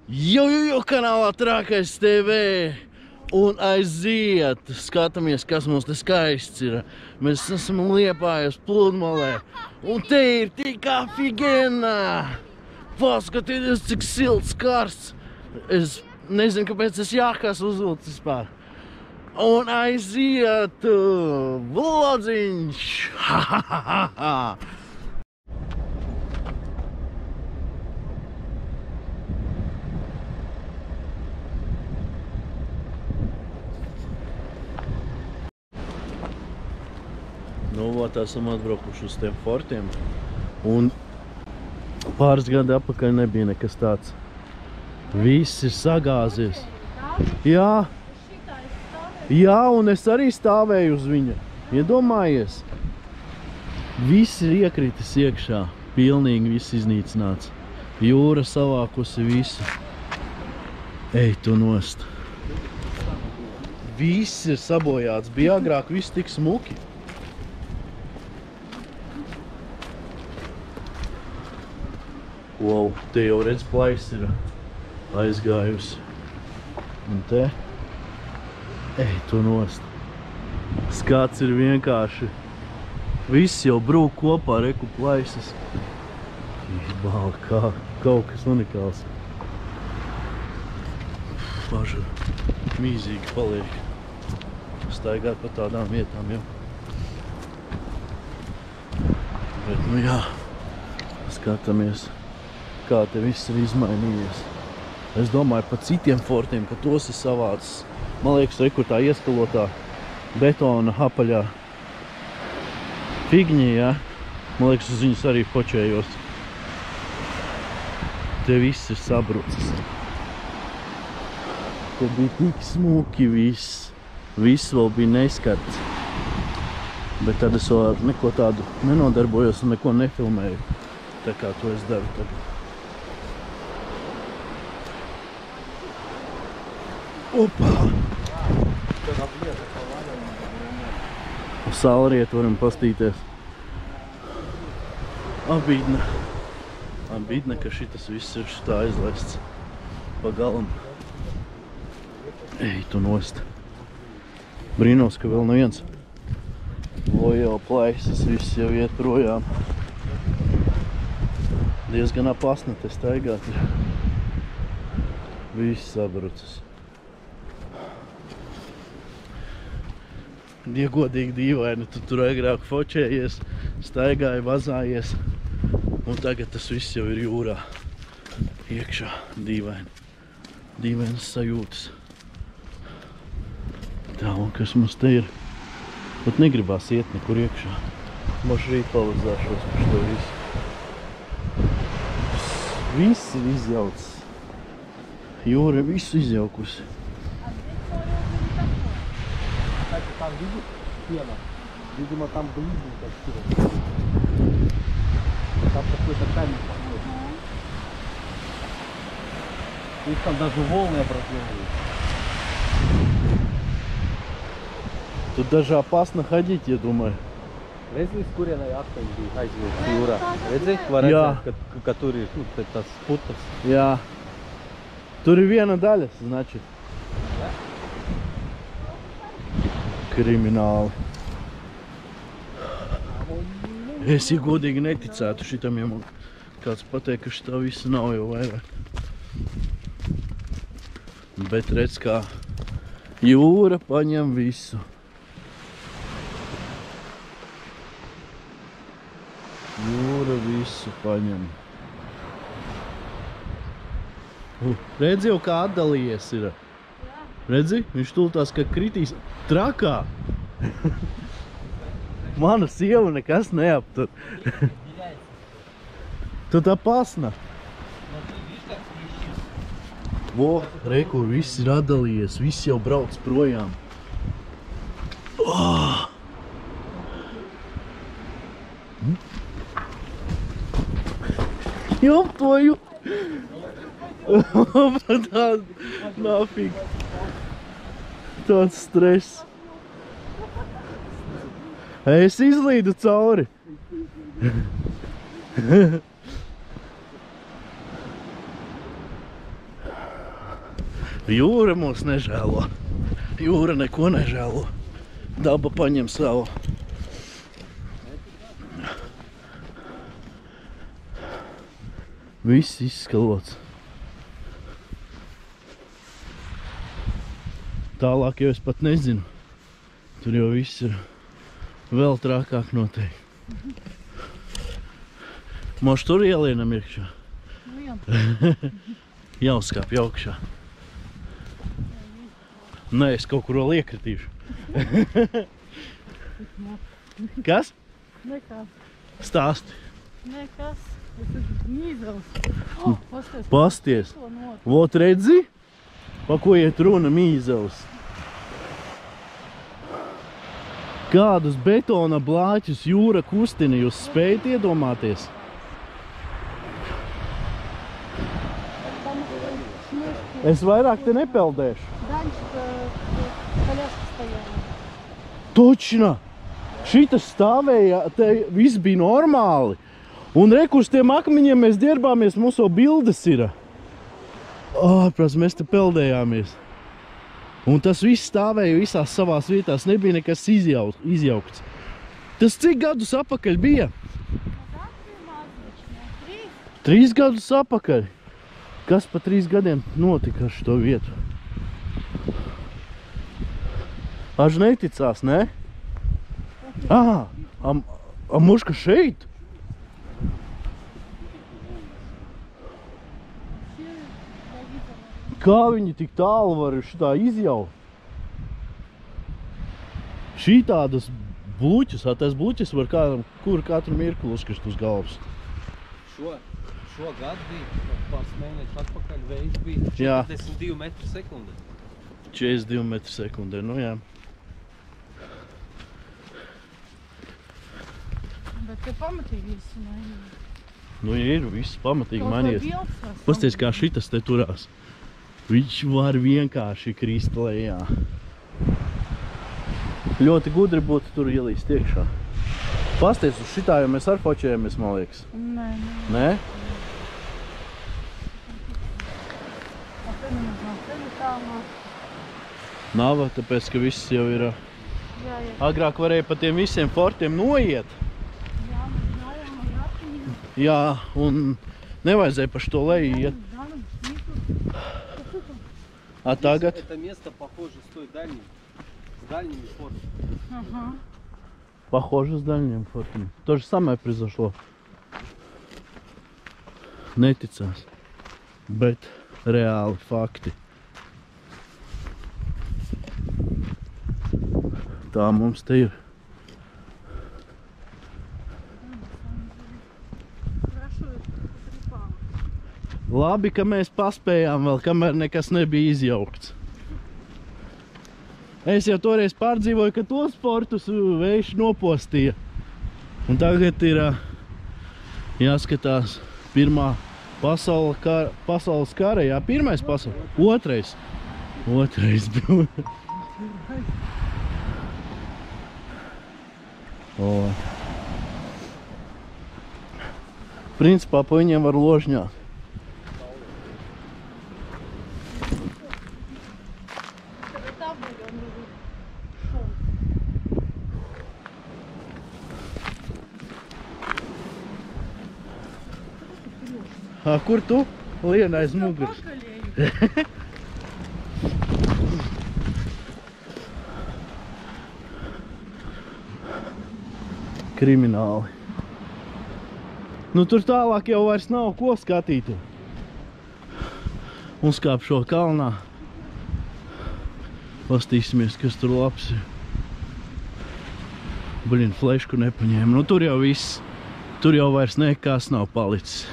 Jo, kanālā Trakais TV. Un aiziet, skatāmies, kas mums te skaists ir. Mēs esam Liepājas pludmalē. Un te ir tik afigena. Paskatieties, cik silts karsts. Es nezinu, kāpēc es jākās uzvilcis vispār. Un aiziet, vlodziņš. Nu, esam atbraukuši uz tiem fortiem, un pāris gadi atpakaļ nebija nekas tāds. Viss ir sagāzies. Jā, un es arī stāvēju uz viņa. Iedomājies? Viss ir iekritis iekšā, pilnīgi viss iznīcināts. Jūra savākusi visu. Ej tu nost. Viss ir sabojāts, bija agrāk viss tik smuki. Wow, te jau redz, plais ir aizgājusi. Un te, ej tu nost. Skats ir vienkārši. Viss jau brūk kopā, reku plaisas. Bāl, kaut kas unikāls. Pažu mīzīgi paliek. Staigāt pa tādām vietām jau. Bet, nu jā, skatāmies, kā te viss ir izmainījies. Es domāju par citiem fortiem, ka tos ir savāds. Man liekas, rekur tā ieskalotā betona apaļā figņi, jā. Man liekas, uz viņus arī fočējos. Te viss ir sabrucis. Te bija tik smuki viss. Viss vēl bija neizskarts. Bet tad es vēl neko tādu nenodarbojos un neko nefilmēju. Tā kā to es daru tagad. Opā! Saulriet varam pastīties. Abīdne, ka šitas viss ir šitā aizlaists pa galam. Ej tu nost. Brīnos, ka vēl neviens. O jau plaisas, viss jau iet projām. Diezgan apasna te staigāt ir. Viss sabrucis. Ja godīgi dīvaini, tu tur agrāk fočējies, staigāji, vazājies, un tagad tas viss jau ir jūrā. Iekšā dīvaini. Dīvainas sajūtas. Tā, un kas mums te ir? Pat negribās iet nekur iekšā. Moši rīt pavazāšos par to visu. Viss ir izjauts. Jūra visu izjaukusi. Там видишь пена? Видимо, там близненько отсюда. Там какой-то камень похож. И там даже волны образовывают. Тут даже опасно ходить, я думаю. Redzi, uz kurienai akmeņi aizvies jūrā? Redzi, var redzēt, ka tur ir tas putas. Jā. Tur ir viena daļa, значит. Krimināli. Es, ja godīgi neticētu šitam, ja man kāds pateikt, ka šitā visa nav jau vairāk. Bet redz, kā jūra paņem visu. Jūra visu paņem. Redzi jau, kā atdalījies ir. Redzi? Viņš tultās, ka kritīs trakā. Mana sieva nekas neaptur. Tu tā pasna. Vo, reku, viss ir atdalījies, viss jau brauc projām. Oh! Jop, tvoju! Tā, nafig. Tāds stress. Es izlīdu cauri. Jūra mūs nežēlo. Jūra neko nežēlo. Daba paņem savu. Viss izskalots. Tālāk jau es pat nezinu. Tur jau viss ir vēl trākāk noteikti. Moš tur ielienam iekšā. Nu jā. Jāuzkāp jaukšā. Nē, es kaut kur vēl iekritīšu. Kas? Nekas. Stāsti. Nekas. Es esmu mīzels. Pasties. Vot redzi, pa ko iet runa mīzels. Kādus betona blāķus jūra kustina, jūs spējat iedomāties? Es vairāk te nepeldēšu. Točna! Šitas stāvēja, te viss bija normāli. Un reku uz tiem akmeņiem mēs ģerbāmies, mums jau bildes ir. Ārprāt, mēs te peldējāmies. Un tas viss stāvēja visās savās vietās, nebija nekas izjaukts. Tas cik gadus apakaļ bija? 3 gadus apakaļ. Kas pa 3 gadiem notika ar šo vietu? Aš neticās, ne? A muška šeit? Kā viņi tik tālu var šitā izjaukt? Šī tādas bluķus, tas bluķus var katru mirkli uzkrist uz galvas. Šo gadu bija, pāris mēnešus atpakaļ vējs bija 42 metri sekundē. 42 metri sekundē, nu jā. Bet te pamatīgi visu mainīja. Nu ir, viss pamatīgi mainījies. Pasties, kā šitas te turās. Viņš var vienkārši krist lejā. Ļoti gudri būtu tur ielīst iekšā. Pasties, uz šitā jau mēs ar fočējamies, man liekas. Nē. Nē? Nav, tāpēc, ka viss jau ir... Agrāk varēja pa tiem visiem fortiem noiet. Jā, un nevajadzēja pa šo leju iet. А tagad? Это место похоже с той дальней, с дальними фортами. Ага. Похоже с дальним фортом. То же самое произошло. Neticās. Bet reāli fakti. Tā mums te ir. Labi, ka mēs paspējām vēl, kamēr nekas nebija izjaukts. Es jau toreiz pārdzīvoju, ka tos sportus vējš nopostīja. Un tagad ir jāskatās pirmā pasaules kara, jā, pirmais pasaules, otrais bija. Principā pa viņiem var ložņāt. Kur tu? Lien aiz muguras. Krimināli. Nu tur tālāk jau vairs nav ko skatīt. Uzkāp šo kalnā. Pastīsimies, kas tur labs ir. Blin, flešku nepaņēma. Nu tur jau viss. Tur jau vairs nekas nav palicis.